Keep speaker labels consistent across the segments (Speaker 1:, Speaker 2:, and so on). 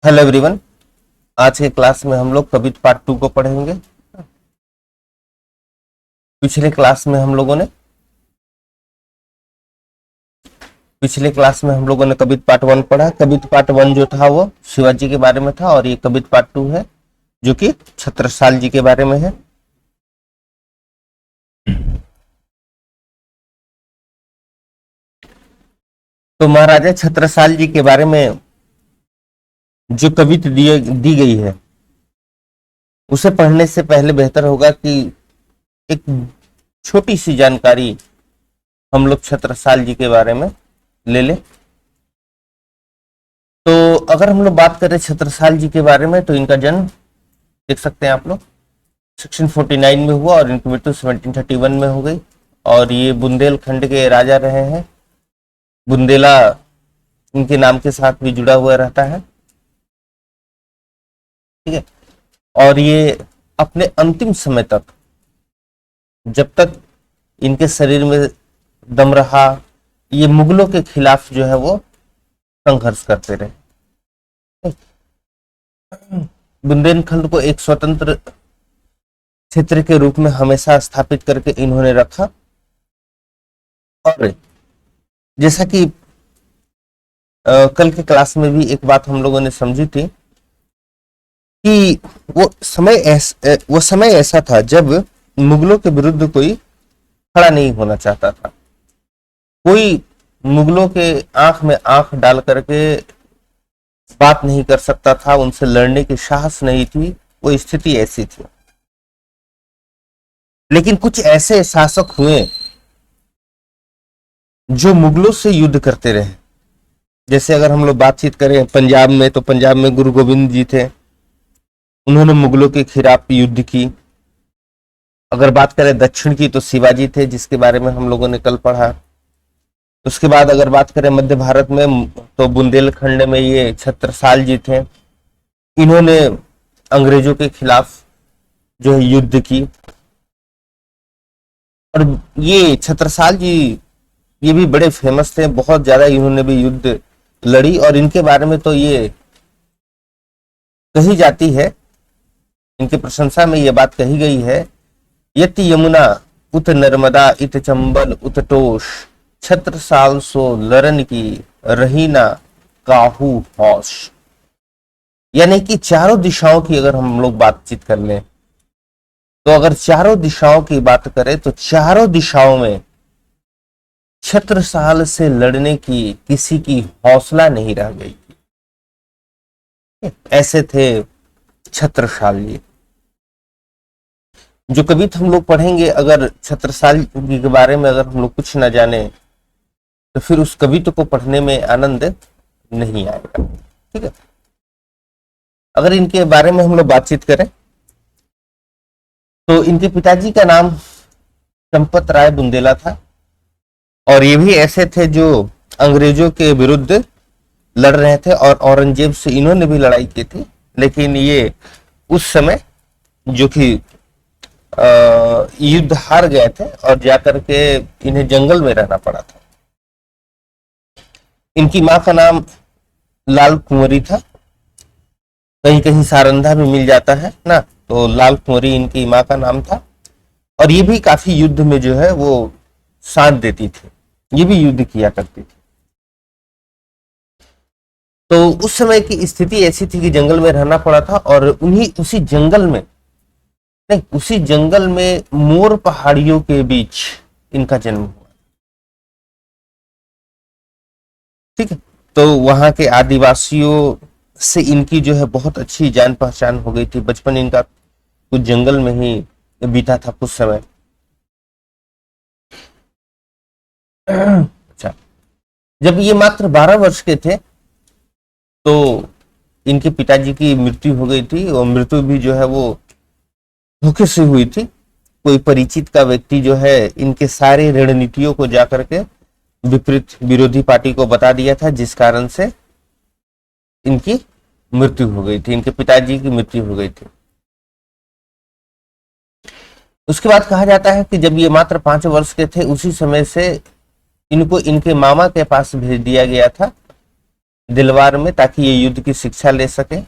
Speaker 1: Hello everyone. आज के class में हम लोग कविता पार्ट 2 को पढ़ेंगे। पिछले क्लास में हम लोगों ने कविता पार्ट 1 पढ़ा। कविता पार्ट 1 जो था वो शिवाजी के बारे में था और ये कविता पार्ट 2 है जो कि छत्रसाल जी के बारे में है। तो महाराजा छत्रसाल जी के बारे में जो कविता दी गई है उसे पढ़ने से पहले बेहतर होगा कि एक छोटी सी जानकारी हम लोग छत्रसाल जी के बारे में ले लें। तो अगर हम लोग बात करें छत्रसाल जी के बारे में तो इनका जन्म देख सकते हैं आप लोग 1649 में हुआ और इनकी मृत्यु 1731 में हो गई। और ये बुंदेलखंड के राजा रहे हैं। बुंदेला इनके नाम के साथ भी जुड़ा हुआ रहता है, ठीक है। और ये अपने अंतिम समय तक, जब तक इनके शरीर में दम रहा, ये मुगलों के खिलाफ जो है वो संघर्ष करते रहे। बुंदेलखंड को एक स्वतंत्र क्षेत्र के रूप में हमेशा स्थापित करके इन्होंने रखा। और जैसा कि कल के क्लास में भी एक बात हम लोगों ने समझी थी कि वो समय ऐसा था जब मुगलों के विरुद्ध कोई खड़ा नहीं होना चाहता था। कोई मुगलों के आंख में आंख डाल करके बात नहीं कर सकता था, उनसे लड़ने की साहस नहीं थी। वो स्थिति ऐसी थी। लेकिन कुछ ऐसे शासक हुए जो मुगलों से युद्ध करते रहे। जैसे अगर हम लोग बातचीत करें पंजाब में, तो पंजाब में गुरु गोविंद जी थे, उन्होंने मुगलों के खिलाफ युद्ध की। अगर बात करें दक्षिण की तो शिवाजी थे, जिसके बारे में हम लोगों ने कल पढ़ा। उसके बाद अगर बात करें मध्य भारत में तो बुंदेलखंड में ये छत्रसाल जी थे। इन्होंने अंग्रेजों के खिलाफ जो है युद्ध की। और ये छत्रसाल जी ये भी बड़े फेमस थे, बहुत ज्यादा इन्होंने भी युद्ध लड़ी। और इनके बारे में तो ये कही जाती है, इनकी प्रशंसा में ये बात कही गई है, यति यमुना उत नर्मदा इत चंबल उत टोष, छत्रसाल सो लरन की रहीना काहू हौश। यानी कि चारों दिशाओं की अगर हम लोग बातचीत कर लें तो अगर चारों दिशाओं की बात करें तो चारों दिशाओं में छत्रसाल से लड़ने की किसी की हौसला नहीं रह गई थी। ऐसे थे छत्रसाल जी। जो कविता हम लोग पढ़ेंगे, अगर छत्रसाल जी के बारे में अगर हम लोग कुछ ना जाने तो फिर उस कविता को पढ़ने में आनंद नहीं आएगा, ठीक है। अगर इनके बारे में हम लोग बातचीत करें तो इनके पिताजी का नाम चंपत राय बुंदेला था। और ये भी ऐसे थे जो अंग्रेजों के विरुद्ध लड़ रहे थे और औरंगजेब से इन्होंने भी लड़ाई की थी। लेकिन ये उस समय जो कि युद्ध हार गए थे और जाकर के इन्हें जंगल में रहना पड़ा था। इनकी माँ का नाम लाल कुंवरी था। कहीं कहीं सारंधा भी मिल जाता है ना, तो लाल कुंवरी इनकी माँ का नाम था। और ये भी काफी युद्ध में जो है वो साथ देती थी, ये भी युद्ध किया करती थी। तो उस समय की स्थिति ऐसी थी कि जंगल में रहना पड़ा था। और उसी जंगल में मोर पहाड़ियों के बीच इनका जन्म हुआ, ठीक है। तो वहां के आदिवासियों से इनकी जो है बहुत अच्छी जान पहचान हो गई थी। बचपन इनका कुछ जंगल में ही बीता था कुछ समय। अच्छा, जब ये मात्र 12 वर्ष के थे तो इनके पिताजी की मृत्यु हो गई थी। और मृत्यु भी जो है वो धोखे से हुई थी। कोई परिचित का व्यक्ति जो है इनके सारे रणनीतियों को जाकर के विपरीत विरोधी पार्टी को बता दिया था, जिस कारण से इनकी मृत्यु हो गई थी, इनके पिताजी की मृत्यु हो गई थी। उसके बाद कहा जाता है कि जब ये मात्र 5 वर्ष के थे उसी समय से इनको इनके मामा के पास भेज दिया गया था। दिलवार में, ताकि ये युद्ध की शिक्षा ले सके।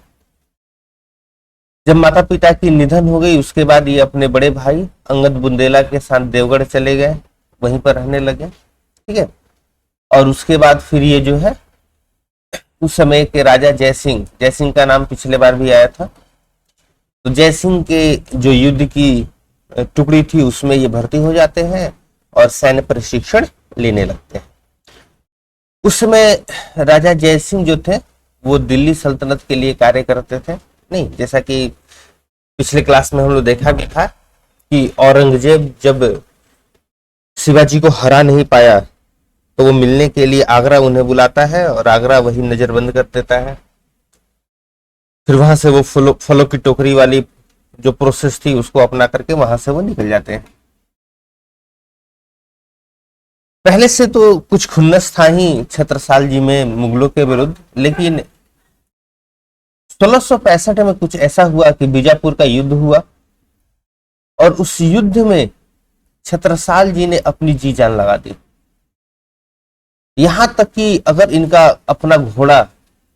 Speaker 1: जब माता पिता की निधन हो गई उसके बाद ये अपने बड़े भाई अंगद बुंदेला के साथ देवगढ़ चले गए, वहीं पर रहने लगे। ठीक है। और उसके बाद फिर ये जो है उस समय के राजा जयसिंह, जयसिंह का नाम पिछले बार भी आया था, तो जयसिंह के जो युद्ध की टुकड़ी थी उसमें ये भर्ती हो जाते हैं और सैन्य प्रशिक्षण लेने लगते हैं। उस समय राजा जयसिंह जो थे वो दिल्ली सल्तनत के लिए कार्य करते थे। नहीं, जैसा कि पिछले क्लास में हम लोग देखा भी था कि औरंगजेब जब शिवाजी को हरा नहीं पाया तो वो मिलने के लिए आगरा उन्हें बुलाता है और आगरा वही नजरबंद कर देता है। फिर वहां से वो फलों की टोकरी वाली जो प्रोसेस थी उसको अपना करके वहां से वो निकल जाते हैं। पहले से तो कुछ खुन्नस था ही छत्रसाल जी में मुगलों के विरुद्ध, लेकिन 1665 में कुछ ऐसा हुआ कि बीजापुर का युद्ध हुआ और उस युद्ध में छत्रसाल जी ने अपनी जी जान लगा दी। यहां तक कि अगर इनका अपना घोड़ा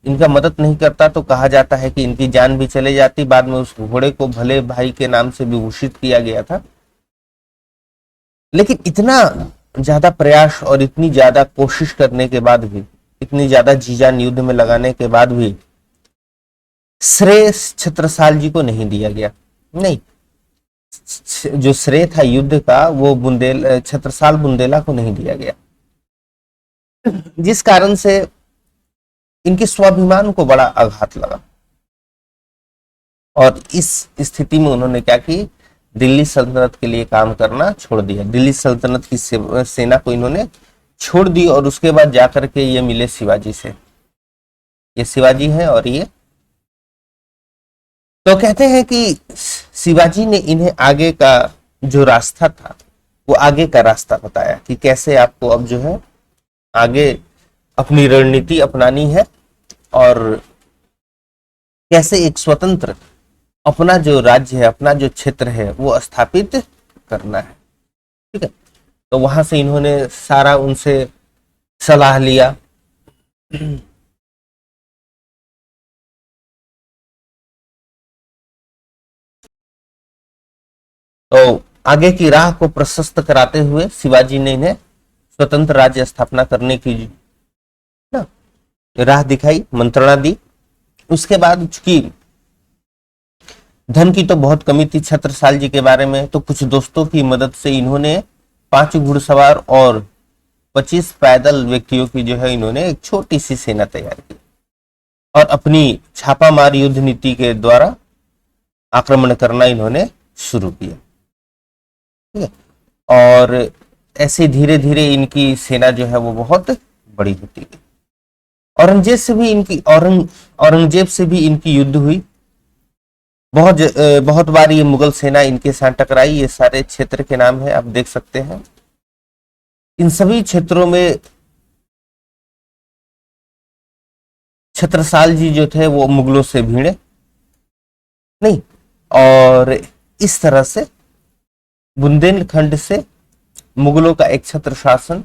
Speaker 1: इनका मदद नहीं करता तो कहा जाता है कि इनकी जान भी चले जाती। बाद में उस घोड़े को भले भाई के नाम से विभूषित किया गया था। लेकिन इतना ज्यादा प्रयास और इतनी ज्यादा कोशिश करने के बाद भी, इतनी ज्यादा जी जान युद्ध में लगाने के बाद भी श्रेय छत्रसाल जी को नहीं दिया गया। नहीं, जो श्रेय था युद्ध का वो छत्रसाल बुंदेला को नहीं दिया गया, जिस कारण से इनके स्वाभिमान को बड़ा आघात लगा। और इस स्थिति में उन्होंने क्या की, दिल्ली सल्तनत के लिए काम करना छोड़ दिया। दिल्ली सल्तनत की सेना को इन्होंने छोड़ दी और उसके बाद जाकर के ये मिले शिवाजी से। ये शिवाजी हैं और ये तो कहते हैं कि शिवाजी ने इन्हें आगे का जो रास्ता था वो आगे का रास्ता बताया कि कैसे आपको अब जो है आगे अपनी रणनीति अपनानी है और कैसे एक स्वतंत्र अपना जो राज्य है, अपना जो क्षेत्र है वो स्थापित करना है। ठीक है। तो वहां से इन्होंने सारा उनसे सलाह लिया। तो आगे की राह को प्रशस्त कराते हुए शिवाजी ने इन्हें स्वतंत्र राज्य स्थापना करने की ना राह दिखाई, मंत्रणा दी। उसके बाद चूंकि धन की तो बहुत कमी थी छत्रसाल जी के बारे में, तो कुछ दोस्तों की मदद से इन्होंने 5 घुड़सवार और 25 पैदल व्यक्तियों की जो है इन्होंने एक छोटी सी सेना तैयार की और अपनी छापामार युद्ध नीति के द्वारा आक्रमण करना इन्होंने शुरू किया। ठीक है। और ऐसे धीरे धीरे इनकी सेना जो है वो बहुत बड़ी होती गई। औरंगजेब से भी इनकी युद्ध हुई। बहुत बार ये मुगल सेना इनके साथ टकराई। ये सारे क्षेत्र के नाम है, आप देख सकते हैं। इन सभी क्षेत्रों में छत्रसाल जी जो थे वो मुगलों से भिड़े नहीं, और इस तरह से बुंदेलखंड से मुगलों का एक छत्र शासन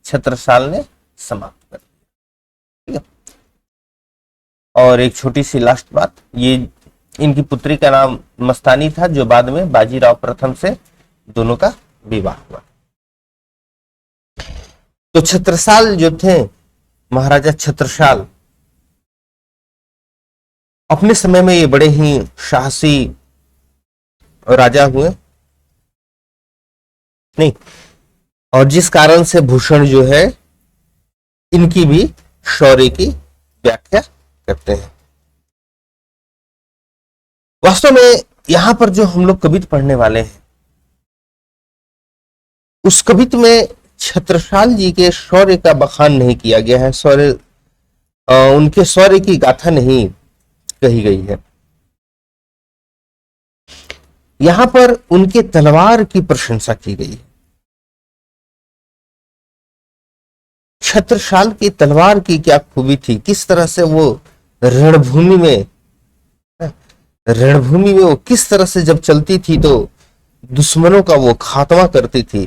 Speaker 1: छत्रसाल ने समाप्त कर दिया। ठीक है। और एक छोटी सी लास्ट बात, ये इनकी पुत्री का नाम मस्तानी था, जो बाद में बाजीराव प्रथम से दोनों का विवाह हुआ। तो छत्रसाल जो थे, महाराजा छत्रसाल, अपने समय में ये बड़े ही साहसी राजा हुए नहीं, और जिस कारण से भूषण जो है इनकी भी शौर्य की व्याख्या करते हैं। वास्तव में यहां पर जो हम लोग कवित पढ़ने वाले हैं उस कवित में छत्रसाल जी के शौर्य का बखान नहीं किया गया है, उनके शौर्य की गाथा नहीं कही गई है। यहां पर उनके तलवार की प्रशंसा की गई है। छत्रसाल की तलवार की क्या खूबी थी, किस तरह से वो रणभूमि में वो किस तरह से जब चलती थी तो दुश्मनों का वो खात्मा करती थी।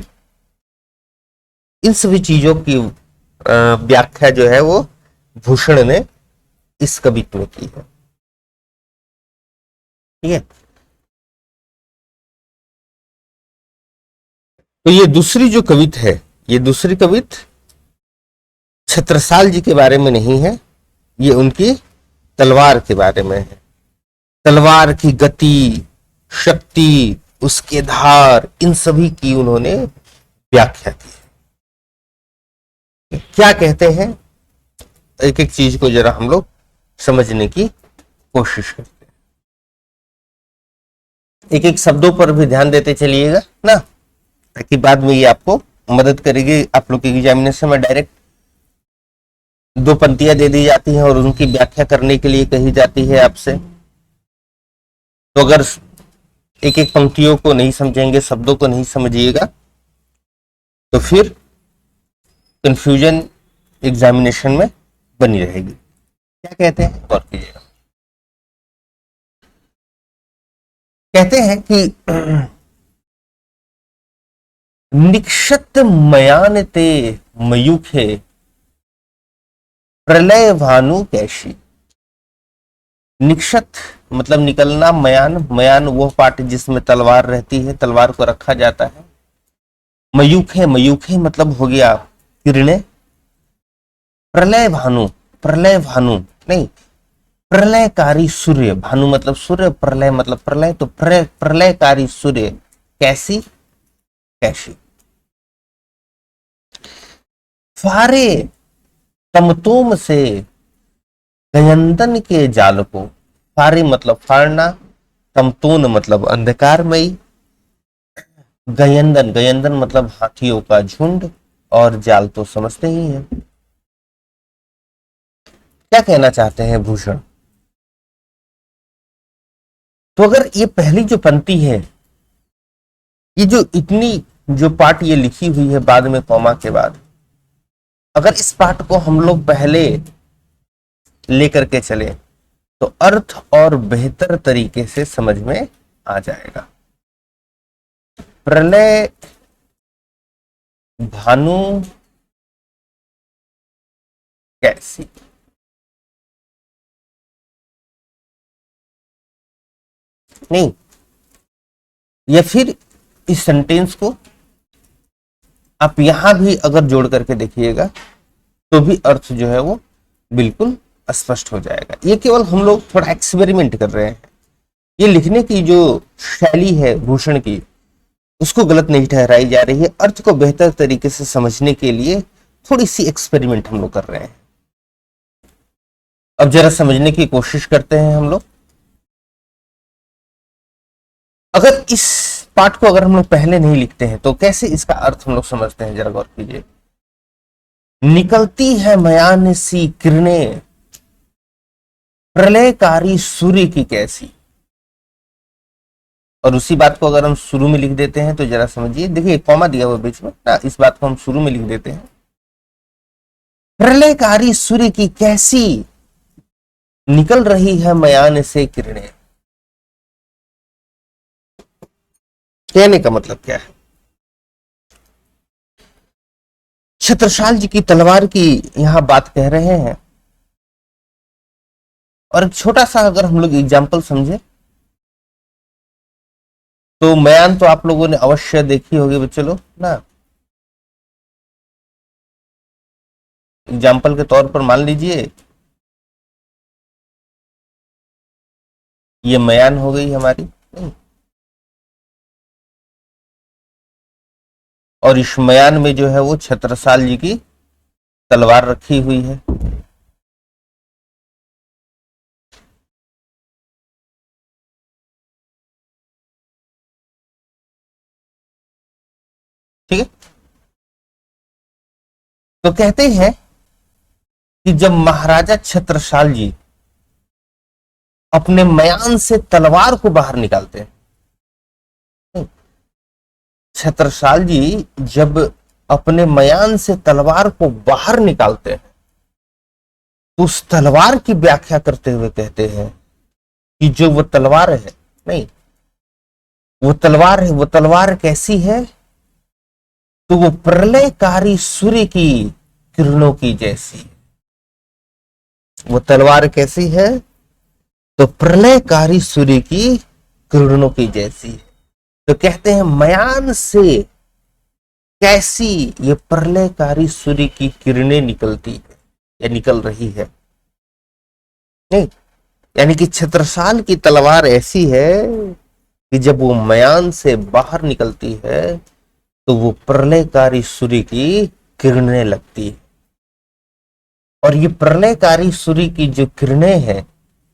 Speaker 1: इन सभी चीजों की व्याख्या जो है वो भूषण ने इस कवित्व में की है। ठीक है, तो ये दूसरी जो कवित है, ये दूसरी कवित छत्रसाल जी के बारे में नहीं है, ये उनकी तलवार के बारे में है। तलवार की गति, शक्ति, उसके धार, इन सभी की उन्होंने व्याख्या की। क्या कहते हैं, एक एक चीज को जरा हम लोग समझने की कोशिश करते हैं। एक एक शब्दों पर भी ध्यान देते चलिएगा ना, ताकि बाद में ये आपको मदद करेगी। आप लोग के एग्जामिनेशन में डायरेक्ट दो पंक्तियां दे दी जाती हैं और उनकी व्याख्या करने के लिए कही जाती है आपसे। तो अगर एक एक पंक्तियों को नहीं समझेंगे, शब्दों को नहीं समझिएगा, तो फिर कंफ्यूजन एग्जामिनेशन में बनी रहेगी। क्या कहते हैं, गौर कीजिएगा। कहते हैं कि निक्षत मयान ते मयूखे प्रलय भानु कैशी। निक्षत मतलब निकलना, मयान, मयान वो पार्ट जिसमें तलवार रहती है, तलवार को रखा जाता है। मयूखे, मयूखे मतलब हो गया किरणें। प्रलय भानु, प्रलय भानु नहीं, प्रलयकारी सूर्य, भानु मतलब सूर्य, प्रलय मतलब प्रलय, तो प्रलयकारी सूर्य कैसी, कैसी। फारे तमतोम से गयंदन के जाल को, फारे मतलब फाड़ना, तमतोन मतलब अंधकारमयी, गयंदन, गयंदन मतलब हाथियों का झुंड, और जाल तो समझते ही हैं। क्या कहना चाहते हैं भूषण? तो अगर ये पहली जो पंक्ति है, ये जो इतनी जो पार्ट ये लिखी हुई है बाद में कॉमा के बाद, अगर इस पार्ट को हम लोग पहले लेकर के चले तो अर्थ और बेहतर तरीके से समझ में आ जाएगा। प्रलय भानु कैसी, नहीं, या फिर इस सेंटेंस को आप यहां भी अगर जोड़ करके देखिएगा तो भी अर्थ जो है वो बिल्कुल स्पष्ट हो जाएगा। ये केवल हम लोग थोड़ा एक्सपेरिमेंट कर रहे हैं। ये लिखने की जो शैली है भूषण की, उसको गलत नहीं ठहराई जा रही है। अर्थ को बेहतर तरीके से समझने के लिए थोड़ी सी एक्सपेरिमेंट हम लोग कर रहे हैं। अब जरा समझने की कोशिश करते हैं हम लोग। अगर इस पार्ट को अगर हम लोग पहले नहीं लिखते हैं तो कैसे इसका अर्थ हम लोग समझते हैं, जरा गौर कीजिए। निकलती है मयान सी किरणें प्रलयकारी सूर्य की कैसी, और उसी बात को अगर हम शुरू में लिख देते हैं तो जरा समझिए, देखिए कॉमा दिया हुआ बीच में ना, इस बात को हम शुरू में लिख देते हैं। प्रलयकारी सूर्य की कैसी निकल रही है मयान से किरणें। कहने का मतलब क्या है, छत्रसाल जी की तलवार की यहां बात कह रहे हैं। और एक छोटा सा अगर हम लोग एग्जाम्पल समझे तो मयान तो आप लोगों ने अवश्य देखी होगी बच्चों लोग ना। एग्जाम्पल के तौर पर मान लीजिए ये मयान हो गई हमारी, नहीं? और इस मयान में जो है वो छत्रसाल जी की तलवार रखी हुई है। ठीक है, तो कहते हैं कि जब महाराजा छत्रसाल जी अपने मयान से तलवार को बाहर निकालते हैं, छत्रसाल जी जब अपने मयान से तलवार को बाहर निकालते हैं तो उस तलवार की व्याख्या करते हुए कहते हैं कि जो वो तलवार है, नहीं, वो तलवार है, वो तलवार कैसी है, तो वो प्रलयकारी सूर्य की किरणों की जैसी। वो तलवार कैसी है? तो प्रलयकारी सूर्य की किरणों की जैसी। तो कहते हैं मयान से कैसी ये प्रलयकारी सूर्य की किरणें निकलती है या निकल रही है। नहीं, यानी कि छत्रसाल की तलवार ऐसी है कि जब वो मयान से बाहर निकलती है तो वो प्रलयकारी सूर्य की किरणें लगती है। और ये प्रलयकारी सूर्य की जो किरणें हैं,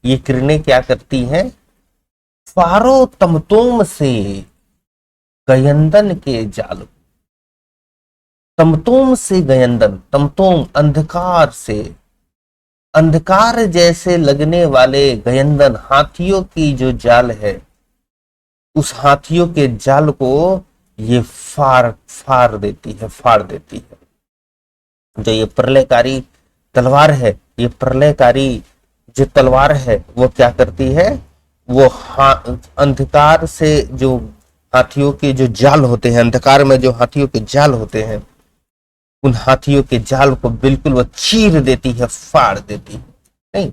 Speaker 1: ये किरणें क्या करती हैं? फारो तमतोम से गयंदन के जाल, तमतोम से गयंदन, तमतोम अंधकार से, अंधकार जैसे लगने वाले गयंदन हाथियों की जो जाल है, उस हाथियों के जाल को ये फाड़ देती है, फाड़ देती है। जो ये प्रलयकारी तलवार है, ये प्रलयकारी जो तलवार है वो क्या करती है? वो अंधकार से जो हाथियों के जो जाल होते हैं, अंधकार में जो हाथियों के जाल होते हैं, उन हाथियों के जाल को बिल्कुल वो चीर देती है, फाड़ देती है। नहीं,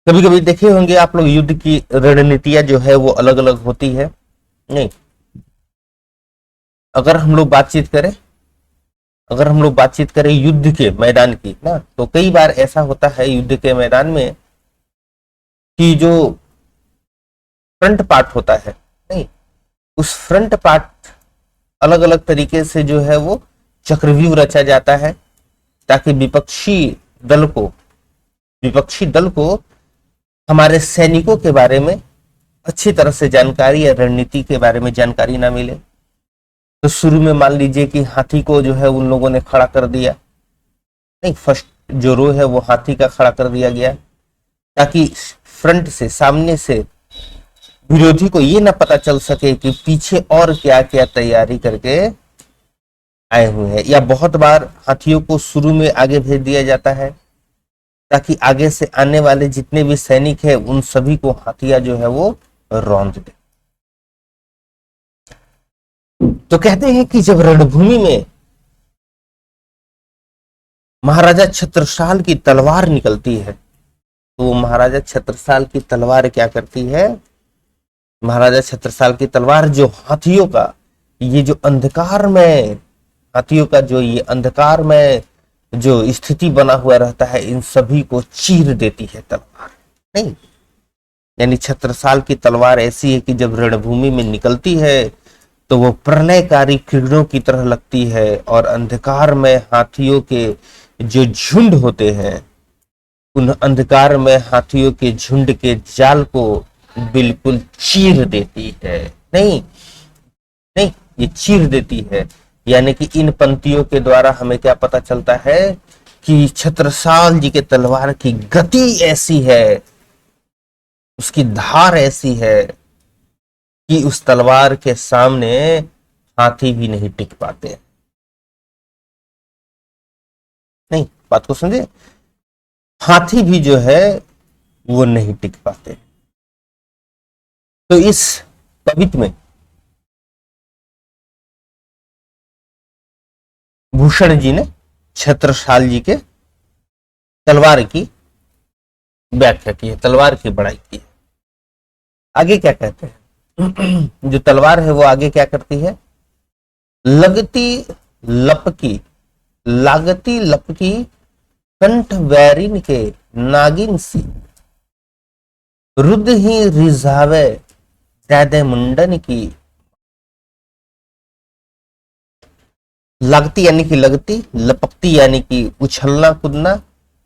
Speaker 1: कभी कभी देखे होंगे आप लोग युद्ध की रणनीतियां जो है वो अलग अलग होती है। नहीं, अगर हम लोग बातचीत करें युद्ध के मैदान की ना, तो कई बार ऐसा होता है युद्ध के मैदान में कि जो फ्रंट पार्ट होता है, नहीं, उस फ्रंट पार्ट अलग अलग तरीके से जो है वो चक्रव्यूह रचा जाता है ताकि विपक्षी दल को हमारे सैनिकों के बारे में अच्छी तरह से जानकारी या रणनीति के बारे में जानकारी ना मिले। तो शुरू में मान लीजिए कि हाथी को जो है उन लोगों ने खड़ा कर दिया, नहीं, फर्स्ट जो रो है वो हाथी का खड़ा कर दिया गया ताकि फ्रंट से, सामने से विरोधी को ये ना पता चल सके कि पीछे और क्या क्या तैयारी करके आए हुए हैं। या बहुत बार हाथियों को शुरू में आगे भेज दिया जाता है ताकि आगे से आने वाले जितने भी सैनिक हैं उन सभी को हाथिया जो है वो रौंद दे। तो कहते हैं कि जब रणभूमि में महाराजा छत्रसाल की तलवार निकलती है तो वो महाराजा छत्रसाल की तलवार क्या करती है? महाराजा छत्रसाल की तलवार जो हाथियों का ये जो अंधकार में, हाथियों का जो ये अंधकार में जो स्थिति बना हुआ रहता है, इन सभी को चीर देती है तलवार। नहीं, यानी छत्रसाल की तलवार ऐसी है कि जब रणभूमि में निकलती है तो वो प्रलयकारी किरणों की तरह लगती है और अंधकार में हाथियों के जो झुंड होते हैं, उन अंधकार में हाथियों के झुंड के जाल को बिल्कुल चीर देती है। नहीं, ये चीर देती है। यानी कि इन पंक्तियों के द्वारा हमें क्या पता चलता है कि छत्रसाल जी के तलवार की गति ऐसी है, उसकी धार ऐसी है कि उस तलवार के सामने हाथी भी नहीं टिक पाते। नहीं, बात को समझे, हाथी भी जो है वो नहीं टिक पाते। तो इस कवित्व में भूषण जी ने छत्रसाल जी के तलवार की व्याख्या की है, तलवार की बड़ाई की है। आगे क्या कहते हैं? जो तलवार है वो आगे क्या करती है? लागती लपकी कंठ वैरिन के नागिन सी, रुद्र ही रिझावे दैदे मुंडन की। लगती यानी कि लगती, लपकती यानी कि उछलना कूदना,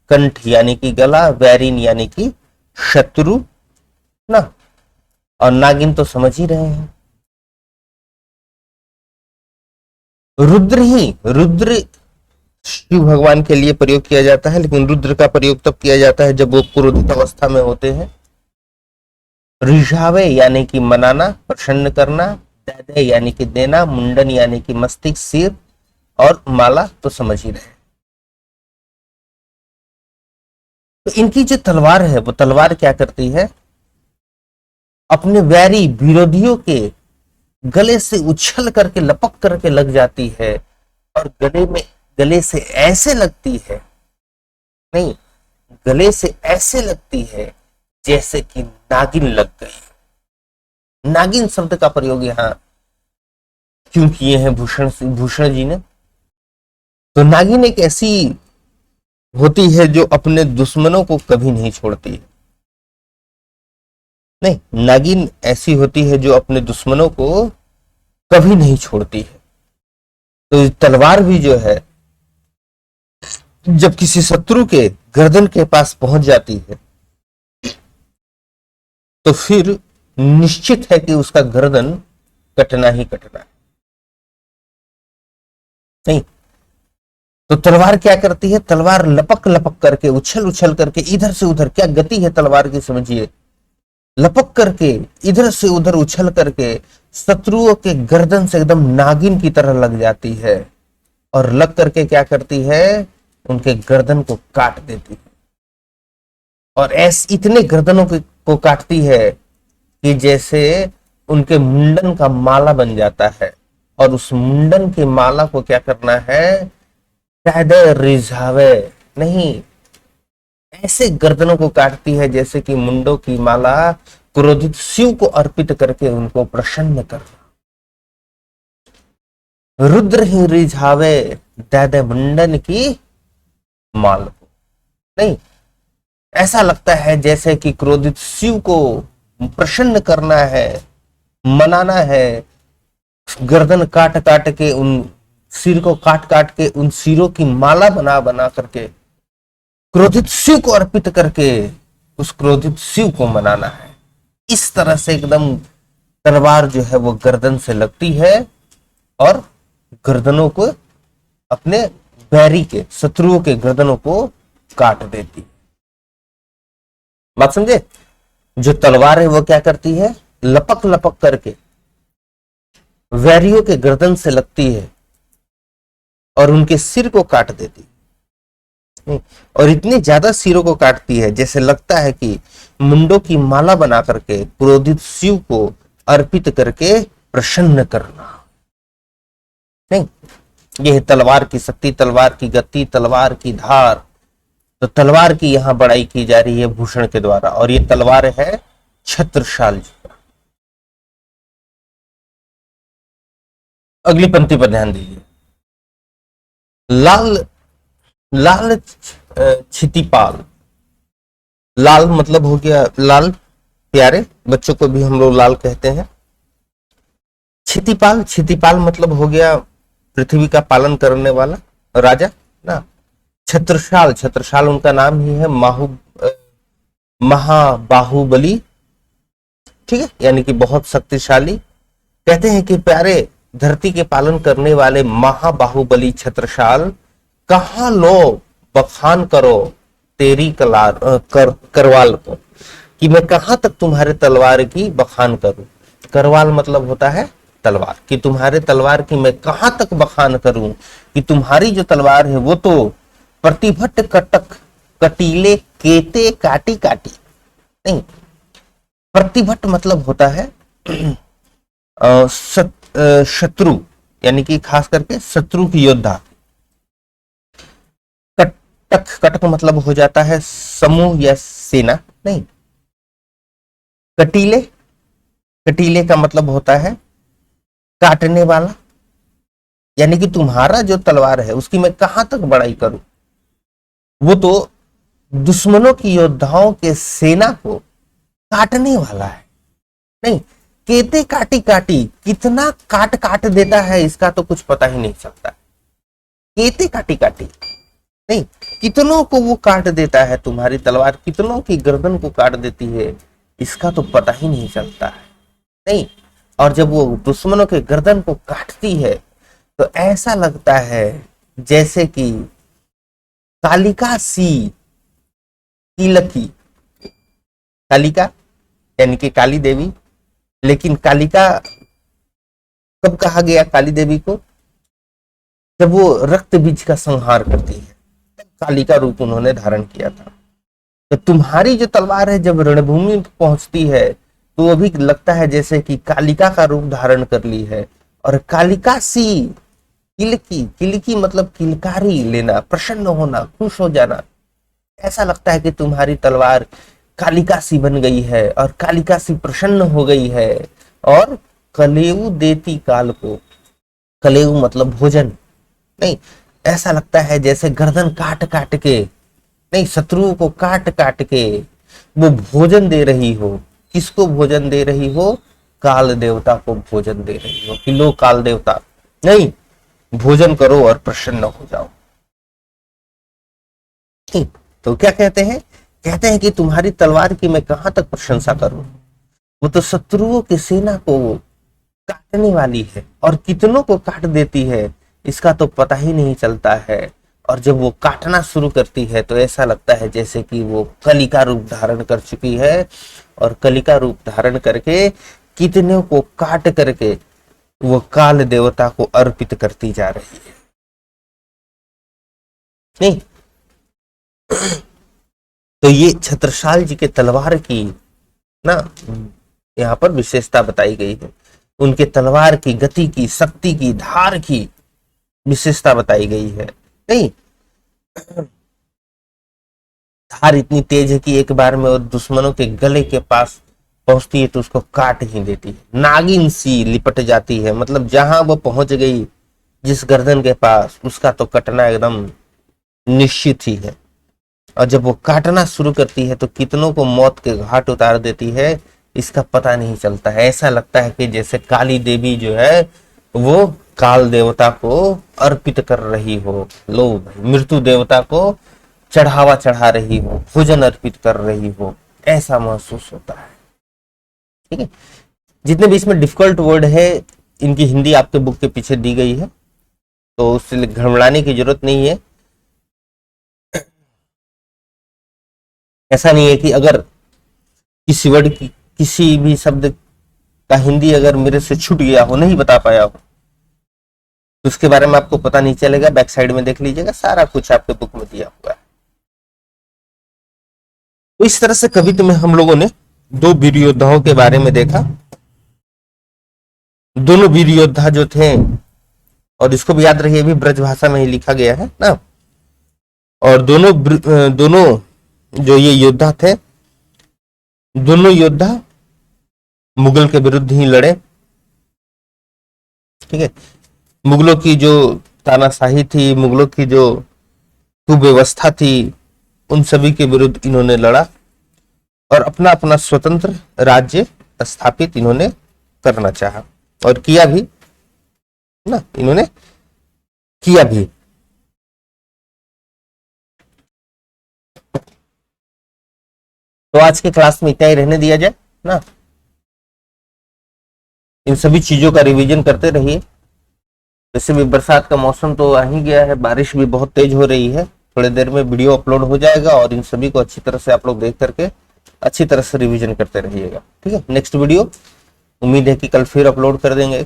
Speaker 1: कंठ यानी कि गला, वैरिन यानी कि शत्रु ना, और नागिन तो समझ ही रहे हैं। रुद्र शिव भगवान के लिए प्रयोग किया जाता है, लेकिन रुद्र का प्रयोग तब किया जाता है जब वो क्रोधित अवस्था में होते हैं। रिझावे यानी कि मनाना, प्रसन्न करना, दैदे यानी कि देना, मुंडन यानी कि मस्तिष्क, सिर, और माला तो समझ ही रहे। तो इनकी जो तलवार है वो तलवार क्या करती है? अपने वैरी विरोधियों के गले से उछल करके, लपक करके लग जाती है और गले से ऐसे लगती है, नहीं, गले से ऐसे लगती है जैसे कि नागिन लग गई। नागिन शब्द का प्रयोग यहां क्यों किए हैं भूषण जी ने? तो नागिन एक ऐसी होती है जो अपने दुश्मनों को कभी नहीं छोड़ती है। नहीं, नागिन ऐसी होती है जो अपने दुश्मनों को कभी नहीं छोड़ती है। तो तलवार भी जो है जब किसी शत्रु के गर्दन के पास पहुंच जाती है तो फिर निश्चित है कि उसका गर्दन कटना ही कटना है। नहीं, तो तलवार क्या करती है? तलवार लपक लपक करके, उछल उछल करके इधर से उधर, क्या गति है तलवार की समझिए, लपक करके इधर से उधर उछल करके शत्रुओं के गर्दन से एकदम नागिन की तरह लग जाती है और लग करके क्या करती है? उनके गर्दन को काट देती है। और ऐसे इतने गर्दनों को काटती है कि जैसे उनके मुंडन का माला बन जाता है। और उस मुंडन की माला को क्या करना है? शायद रिझावे नहीं, ऐसे गर्दनों को काटती है जैसे कि मुंडों की माला क्रोधित शिव को अर्पित करके उनको प्रसन्न करना। रुद्र ही रिझावे दैदे मुंडन की माल को। नहीं, ऐसा लगता है जैसे कि क्रोधित शिव को प्रसन्न करना है, मनाना है। गर्दन काट काट के, उन सिर को काट काट के उन सिरों की माला बना बना करके क्रोधित शिव को अर्पित करके उस क्रोधित शिव को मनाना है। इस तरह से एकदम तलवार जो है वो गर्दन से लगती है और गर्दनों को, अपने बैरी के, शत्रुओं के गर्दनों को काट देती है। बात समझे? जो तलवार है वो क्या करती है? लपक लपक करके वैरियों के गर्दन से लगती है और उनके सिर को काट देती है। और इतने ज्यादा सिरों को काटती है जैसे लगता है कि मुंडों की माला बना करके क्रोधित शिव को अर्पित करके प्रसन्न करना। नहीं, यह तलवार की शक्ति, तलवार की गति, तलवार की धार। तो तलवार की यहां बड़ाई की जा रही है भूषण के द्वारा। और ये तलवार है छत्रसाल जी का। अगली पंक्ति पर ध्यान दीजिए। लाल लाल छितिपाल। लाल मतलब हो गया लाल, प्यारे, बच्चों को भी हम लोग लाल कहते हैं। छितिपाल, छितिपाल मतलब हो गया पृथ्वी का पालन करने वाला राजा ना। छत्रसाल, छत्रसाल उनका नाम ही है, महाबाहुबली, ठीक है, यानी कि बहुत शक्तिशाली। कहते हैं कि प्यारे, धरती के पालन करने वाले महाबाहुबली छत्रसाल, कहां लो बखान करो तेरी करवाल को, कि मैं कहां तक तुम्हारे तलवार की बखान करूं। करवाल मतलब होता है तलवार, कि तुम्हारे तलवार की मैं कहां तक बखान करूं, कि तुम्हारी जो तलवार है वो तो प्रतिभट कटक कटीले केते काटी काटी। नहीं, प्रतिभट मतलब होता है शत्रु, यानी कि खास करके शत्रु की योद्धा। कटक, कटक मतलब हो जाता है समूह या सेना। नहीं, कटीले, कटीले का मतलब होता है काटने वाला, यानी कि तुम्हारा जो तलवार है उसकी मैं कहां तक बड़ाई करूं, वो तो दुश्मनों की योद्धाओं के सेना को काटने वाला है। नहीं, केते काटी काटी, कितना काट काट देता है इसका तो कुछ पता ही नहीं चलता। केते काटी काटी नहीं, कितनों को वो काट देता है, तुम्हारी तलवार कितनों की गर्दन को काट देती है इसका तो पता ही नहीं चलता है। नहीं, और जब वो दुश्मनों के गर्दन को काटती है तो ऐसा लगता है जैसे कि कालिका सी तिलकी। कालिका यानी कि काली देवी, लेकिन कालिका कब कहा गया काली देवी को? जब वो रक्त बीज का संहार करती है तब कालिका रूप उन्होंने धारण किया था। तो तुम्हारी जो तलवार है जब रणभूमि में पहुंचती है तो वो भी लगता है जैसे कि कालिका का रूप धारण कर ली है। और कालिका सी किलकी, किलकी मतलब किलकारी लेना, प्रसन्न होना, खुश हो जाना, ऐसा लगता है कि तुम्हारी तलवार कालिका सी बन गई है और कालिका सी प्रसन्न हो गई है और कलेऊ देती काल को। कलेऊ मतलब भोजन नहीं, ऐसा लगता है जैसे गर्दन काट काट के, नहीं शत्रुओं को काट काट के वो भोजन दे रही हो। किसको भोजन दे रही हो? काल देवता को भोजन दे रही हो कि लो काल देवता, नहीं भोजन करो और प्रसन्न हो जाओ। ठीक, तो क्या कहते हैं? कहते हैं कि तुम्हारी तलवार की मैं कहां तक प्रशंसा करूं, वो तो शत्रुओं की सेना को काटने वाली है और कितनों को काट देती है इसका तो पता ही नहीं चलता है। और जब वो काटना शुरू करती है तो ऐसा लगता है जैसे कि वो कलिका रूप धारण कर चुकी है और कलिका रूप धारण करके कितने को काट करके वो काल देवता को अर्पित करती जा रही है। नहीं, तो ये छत्रसाल जी के तलवार की ना यहाँ पर विशेषता बताई गई है। उनके तलवार की गति की, शक्ति की, धार की विशेषता बताई गई है। नहीं, धार इतनी तेज है कि एक बार में वो दुश्मनों के गले के पास पहुंचती है तो उसको काट ही देती है। नागिन सी लिपट जाती है, मतलब जहां वो पहुंच गई जिस गर्दन के पास, उसका तो कटना एकदम निश्चित ही है। और जब वो काटना शुरू करती है तो कितनों को मौत के घाट उतार देती है इसका पता नहीं चलता है। ऐसा लगता है कि जैसे काली देवी जो है वो काल देवता को अर्पित कर रही हो। लो मृत्यु देवता को चढ़ावा चढ़ा रही हो, भोजन अर्पित कर रही हो, ऐसा महसूस होता है। ठीक है, जितने भी इसमें डिफिकल्ट वर्ड है इनकी हिंदी आपके बुक के पीछे दी गई है, तो उससे घबराने की जरूरत नहीं है। ऐसा नहीं है कि अगर किसी वर्ड की, किसी भी शब्द का हिंदी अगर मेरे से छूट गया हो, नहीं बता पाया हो, तो उसके बारे में आपको पता नहीं चलेगा। बैक साइड में देख लीजिएगा, सारा कुछ आपके बुक में दिया हुआ है। तो इस तरह से कविता में हम लोगों ने दो वीर योद्धाओं के बारे में देखा। दोनों वीर योद्धा जो थे, और इसको भी याद रखिए, भी ब्रज भाषा में ही लिखा गया है ना, और दोनों जो ये योद्धा थे, दोनों योद्धा मुगल के विरुद्ध ही लड़े। ठीक है, मुगलों की जो तानाशाही थी, मुगलों की जो कुव्यवस्था थी, उन सभी के विरुद्ध इन्होंने लड़ा और अपना अपना स्वतंत्र राज्य स्थापित इन्होंने करना चाहा और किया भी ना, इन्होंने किया भी। तो आज के क्लास में इतना ही रहने दिया जाए ना। इन सभी चीजों का रिवीजन करते रहिए। वैसे भी बरसात का मौसम तो आ ही गया है, बारिश भी बहुत तेज हो रही है। थोड़ी देर में वीडियो अपलोड हो जाएगा और इन सभी को अच्छी तरह से आप लोग देख करके अच्छी तरह से रिवीजन करते रहिएगा। ठीक है, नेक्स्ट वीडियो उम्मीद है कि कल फिर अपलोड कर देंगे।